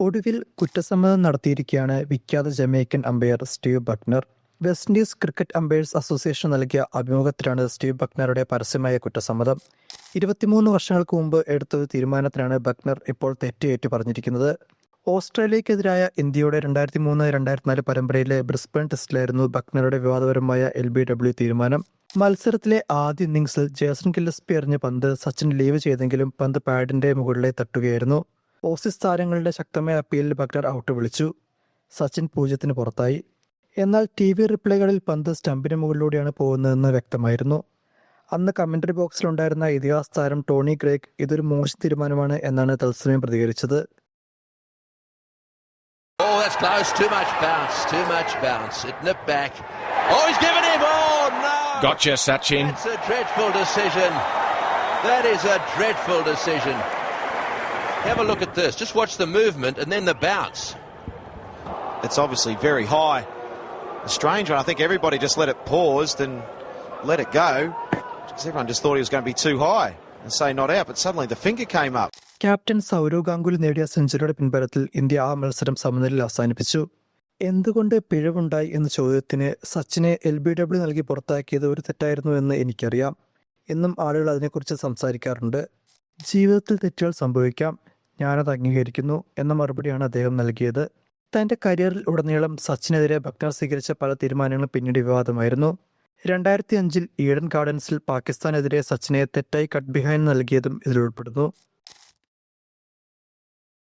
ഒടുവിൽ കുറ്റസമ്മതം നടത്തിയിരിക്കുകയാണ് വിഖ്യാത Jamaican umpire Steve Bucknor. West Indies cricket umpires association നൽകിയ അഭിമുഖത്തിലാണ് സ്റ്റീവ് ബക്നറുടെ പരസ്യമായ കുറ്റസമ്മതം. 23 വർഷങ്ങൾക്ക് മുമ്പ് എടുത്തൊരു തീരുമാനത്തിനാണ് ബക്നർ ഇപ്പോൾ തെറ്റേറ്റു പറഞ്ഞിരിക്കുന്നത്. ഓസ്ട്രേലിയക്കെതിരായ ഇന്ത്യയുടെ 2003-2004 പരമ്പരയിലെ ബ്രിസ്ബേൺ ടെസ്റ്റിലായിരുന്നു ബക്നറുടെ വിവാദപരമായ LBW തീരുമാനം. മത്സരത്തിലെ ആദ്യ ഇന്നിംഗ്സിൽ ജേസൺ ഗില്ലസ്പി എറിഞ്ഞ പന്ത് സച്ചിൻ ലീവ് ചെയ്തെങ്കിലും പന്ത് പാഡിന്റെ മുകളിലെ തട്ടുകയായിരുന്നു. ഓസീസ് താരങ്ങളുടെ ശക്തമായ അപ്പീലിൽ ബക്നർ ഔട്ട് വിളിച്ചു. സച്ചിൻ 0-ന് പുറത്തായി. എന്നാൽ TV റിപ്ലൈകളിൽ പന്ത് സ്റ്റമ്പിന് മുകളിലൂടെയാണ് പോകുന്നതെന്ന് വ്യക്തമായിരുന്നു. അന്ന് കമന്ററി ബോക്സിലുണ്ടായിരുന്ന ഇതിഹാസ താരം ടോണി ഗ്രേഗ് ഇതൊരു മോശം തീരുമാനമാണ് എന്നാണ് തത്സമയം പ്രതികരിച്ചത്. Oh, that's close. Too much bounce. It nipped back. Oh, he's given him. Oh, no. Gotcha, Sachin. That's a dreadful decision. That is a dreadful decision. Have a look at this. Just watch the movement and then the bounce. It's obviously very high. A strange one. I think everybody just let it pause and let it go because everyone just thought he was going to be too high and say not out, but suddenly the finger came up. Captain Sourav Ganguly നേടിയ സെഞ്ചുറിയുടെ പിൻബലത്തിൽ India ആ മത്സരം സമനിലയിൽ അവസാനിപ്പിച്ചു. എന്തുകൊണ്ട് പിഴവുണ്ടായി എന്ന ചോദ്യത്തിന് സച്ചിനെ LBW നൽകി പുറത്താക്കിയത് ഒരു തെറ്റായിരുന്നു എന്ന് എനിക്കറിയാം. എന്നും ആളുകൾ അതിനെക്കുറിച്ച് സംസാരിക്കാറുണ്ട്. ജീവിതത്തിൽ തെറ്റുകൾ സംഭവിക്കാം, ഞാനത് അംഗീകരിക്കുന്നു എന്ന മറുപടിയാണ് അദ്ദേഹം നൽകിയത്. തൻ്റെ കരിയറിൽ ഉടനീളം സച്ചിനെതിരെ ബക്നർ സ്വീകരിച്ച പല തീരുമാനങ്ങളും പിന്നീട് വിവാദമായിരുന്നു. 2005 ഈഡൻ ഗാർഡൻസിൽ പാകിസ്ഥാനെതിരെ സച്ചിനെ തെറ്റായി കട്ട് ബിഹൈൻഡ് നൽകിയതും ഇതിലുൾപ്പെടുന്നു.